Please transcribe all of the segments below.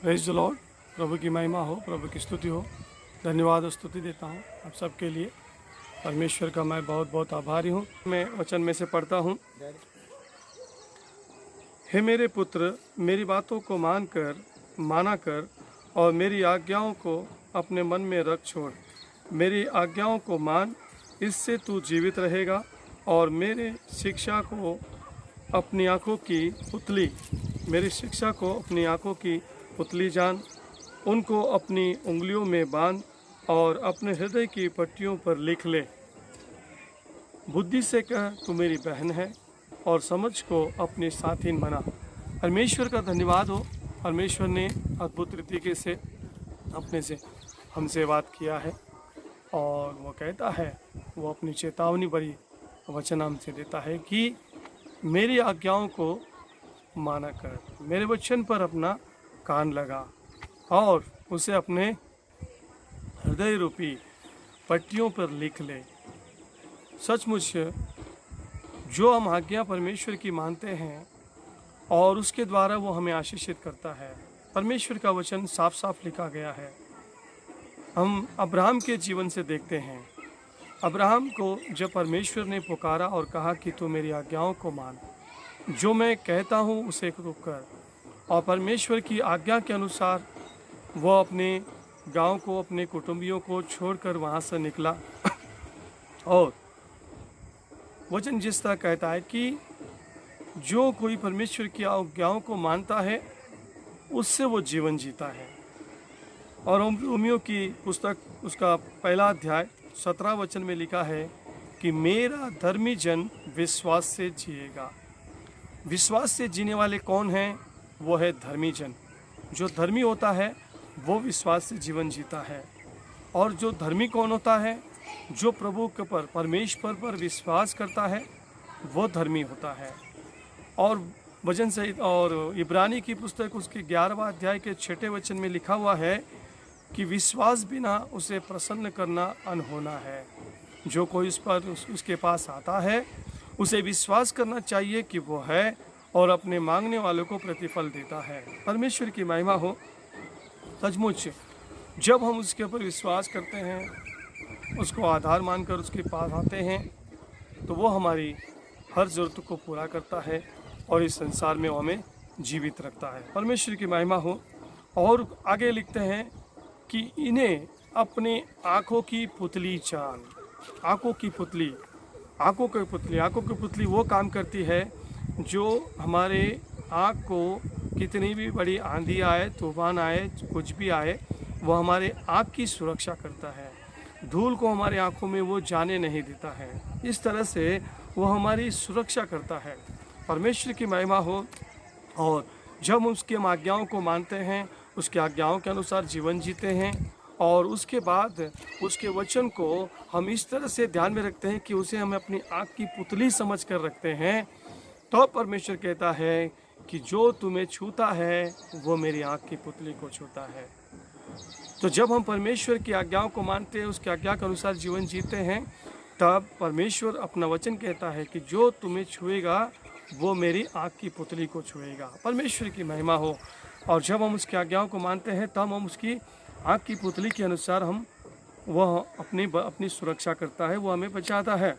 Praise the Lord. प्रभु की महिमा हो, प्रभु की स्तुति हो। धन्यवाद और स्तुति देता हूँ आप सबके लिए। परमेश्वर का मैं बहुत बहुत आभारी हूँ। मैं वचन में से पढ़ता हूँ। हे मेरे पुत्र, मेरी बातों को माना कर और मेरी आज्ञाओं को अपने मन में रख छोड़। मेरी आज्ञाओं को मान, इससे तू जीवित रहेगा। और मेरी शिक्षा को अपनी आँखों की पुतली जान। उनको अपनी उंगलियों में बांध और अपने हृदय की पट्टियों पर लिख ले। बुद्धि से कह, तू मेरी बहन है, और समझ को अपनी साथीन बना। परमेश्वर का धन्यवाद हो। परमेश्वर ने अद्भुत तरीके से अपने से हमसे बात किया है, और वो कहता है, वो अपनी चेतावनी भरी वचन हमसे देता है कि मेरी आज्ञाओं को माना कर, मेरे वचन पर अपना कान लगा और उसे अपने हृदय रूपी पट्टियों पर लिख ले। सचमुच जो हम आज्ञा परमेश्वर की मानते हैं और उसके द्वारा वो हमें आशीषित करता है। परमेश्वर का वचन साफ साफ लिखा गया है। हम अब्राहम के जीवन से देखते हैं। अब्राहम को जब परमेश्वर ने पुकारा और कहा कि तू मेरी आज्ञाओं को मान, जो मैं कहता हूँ उसे तू कर, और परमेश्वर की आज्ञा के अनुसार वह अपने गांव को, अपने कुटुंबियों को छोड़कर वहाँ से निकला। और वचन जिस तरह कहता है कि जो कोई परमेश्वर की आज्ञाओं को मानता है उससे वो जीवन जीता है। और रोमियो की पुस्तक उसका पहला अध्याय 17 वचन में लिखा है कि मेरा धर्मी जन विश्वास से जिएगा। विश्वास से जीने वाले कौन हैं? वो है धर्मी जन। जो धर्मी होता है वो विश्वास से जीवन जीता है। और जो धर्मी कौन होता है? जो प्रभु के पर, परमेश्वर पर विश्वास करता है, वो धर्मी होता है। और वचन से और इब्रानी की पुस्तक उसके 11वां अध्याय के 6ठे वचन में लिखा हुआ है कि विश्वास बिना उसे प्रसन्न करना अनहोना है। जो कोई उसके पास आता है उसे विश्वास करना चाहिए कि वो है, और अपने मांगने वालों को प्रतिफल देता है। परमेश्वर की महिमा हो। सचमुच जब हम उसके ऊपर विश्वास करते हैं, उसको आधार मानकर उसके पास आते हैं, तो वो हमारी हर ज़रूरत को पूरा करता है और इस संसार में वो हमें जीवित रखता है। परमेश्वर की महिमा हो। और आगे लिखते हैं कि इन्हें अपनी आँखों की पुतली जान। आँखों की पुतली वो काम करती है जो हमारे आँख को कितनी भी बड़ी आंधी आए, तूफान आए, कुछ भी आए, वो हमारे आँख की सुरक्षा करता है। धूल को हमारे आँखों में वो जाने नहीं देता है। इस तरह से वो हमारी सुरक्षा करता है। परमेश्वर की महिमा हो। और जब हम उसकी आज्ञाओं को मानते हैं, उसकी आज्ञाओं के अनुसार जीवन जीते हैं, और उसके बाद उसके वचन को हम इस तरह से ध्यान में रखते हैं कि उसे हम अपनी आँख की पुतली समझ कर रखते हैं, तो परमेश्वर कहता है कि जो तुम्हें छूता है वो मेरी आँख की पुतली को छूता है। तो जब हम परमेश्वर की आज्ञाओं को मानते हैं, उसकी आज्ञा के अनुसार जीवन जीते हैं, तब परमेश्वर अपना वचन कहता है कि जो तुम्हें छुएगा वो मेरी आँख की पुतली को छुएगा। परमेश्वर की महिमा हो। और जब हम उसकी आज्ञाओं को मानते हैं, तब हम उसकी आँख की पुतली के अनुसार वह अपनी सुरक्षा करता है, वो हमें बचाता है।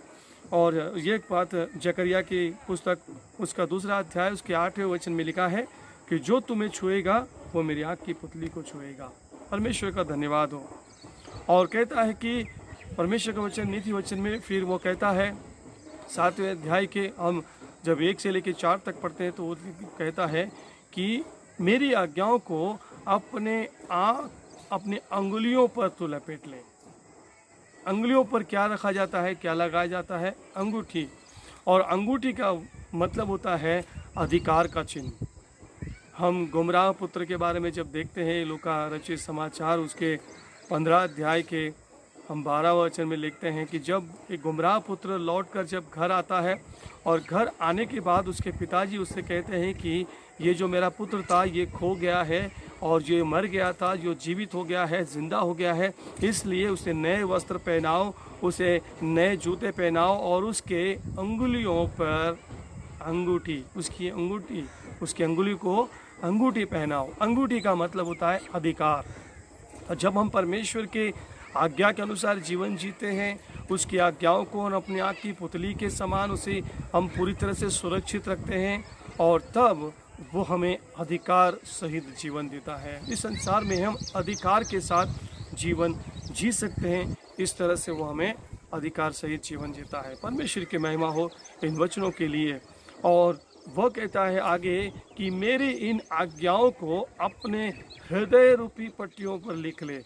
और ये एक बात जकरिया की पुस्तक उसका 2 अध्याय उसके 8वें वचन में लिखा है कि जो तुम्हें छुएगा वो मेरी आँख की पुतली को छुएगा। परमेश्वर का धन्यवाद हो। और कहता है कि परमेश्वर का वचन, नीति वचन में फिर वो कहता है 7वें अध्याय के हम जब 1 से लेकर 4 तक पढ़ते हैं, तो वो कहता है कि मेरी आज्ञाओं को अपने अंगुलियों पर तो लपेट ले। अंगुलियों पर क्या रखा जाता है, क्या लगाया जाता है? अंगूठी। और अंगूठी का मतलब होता है अधिकार का चिन्ह। हम गुमराह पुत्र के बारे में जब देखते हैं, लूका रचित समाचार उसके 15 अध्याय के हम 12 वचन में लिखते हैं कि जब एक गुमराह पुत्र लौटकर जब घर आता है, और घर आने के बाद उसके पिताजी उससे कहते हैं कि ये जो मेरा पुत्र था ये खो गया है, और जो मर गया था जो जीवित हो गया है, जिंदा हो गया है, इसलिए उसे नए वस्त्र पहनाओ, उसे नए जूते पहनाओ, और उसके अंगुलियों पर अंगूठी, उसकी अंगूठी उसकी अंगुली को अंगूठी पहनाओ। अंगूठी का मतलब होता है अधिकार। और जब हम परमेश्वर के आज्ञा के अनुसार जीवन जीते हैं, उसकी आज्ञाओं को हम अपनी आँख की पुतली के समान उसे हम पूरी तरह से सुरक्षित रखते हैं, और तब वो हमें अधिकार सहित जीवन देता है। इस संसार में हम अधिकार के साथ जीवन जी सकते हैं। इस तरह से वो हमें अधिकार सहित जीवन जीता है। परमेश्वर की महिमा हो इन वचनों के लिए। और वह कहता है आगे कि मेरी इन आज्ञाओं को अपने हृदय रूपी पट्टियों पर लिख ले।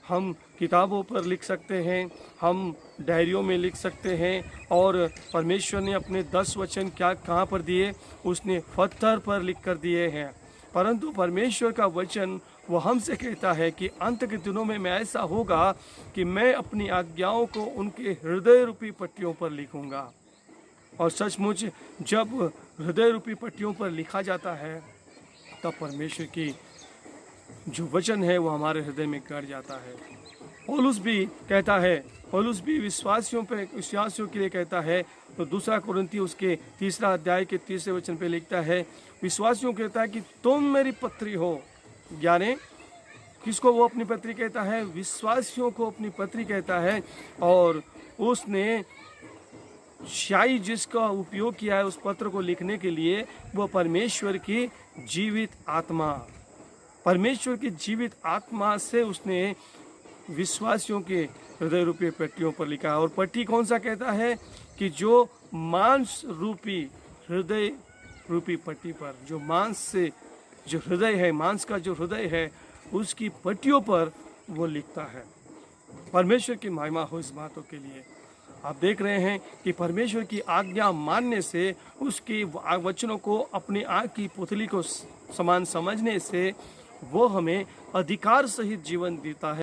हम किताबों पर लिख सकते हैं, हम डायरियों में लिख सकते हैं, और परमेश्वर ने अपने 10 वचन कहाँ पर दिए? उसने पत्थर पर लिख कर दिए हैं। परंतु परमेश्वर का वचन वो हमसे कहता है कि अंत के दिनों में ऐसा होगा कि मैं अपनी आज्ञाओं को उनके हृदय रूपी पट्टियों पर लिखूंगा। और सचमुच जब हृदय रूपी पट्टियों पर लिखा जाता है, तब परमेश्वर की जो वचन है वो हमारे हृदय में गड़ जाता है। पौलुस भी कहता है, पौलुस भी विश्वासियों के लिए कहता है। तो 2 कुरिन्थी उसके 3 अध्याय के 30 वचन पे लिखता है, विश्वासियों कहता है कि तुम मेरी पत्री हो। यानी किसको वो अपनी पत्री कहता है? विश्वासियों को अपनी पत्री कहता है। और उसने शाई जिसका उपयोग किया है उस पत्र को लिखने के लिए, वो परमेश्वर की जीवित आत्मा, परमेश्वर की जीवित आत्मा से उसने विश्वासियों के हृदय रूपी पट्टियों पर लिखा है। और पट्टी कौन सा कहता है? कि जो मांस रूपी हृदय रूपी पट्टी पर, जो मांस से जो हृदय है, मांस का जो हृदय है, उसकी पट्टियों पर वो लिखता है। परमेश्वर की महिमा हो इस बातों के लिए। आप देख रहे हैं कि परमेश्वर की आज्ञा मानने से, उसके वचनों को अपनी आँख की पुतली को समान समझने से वो हमें अधिकार सहित जीवन देता है।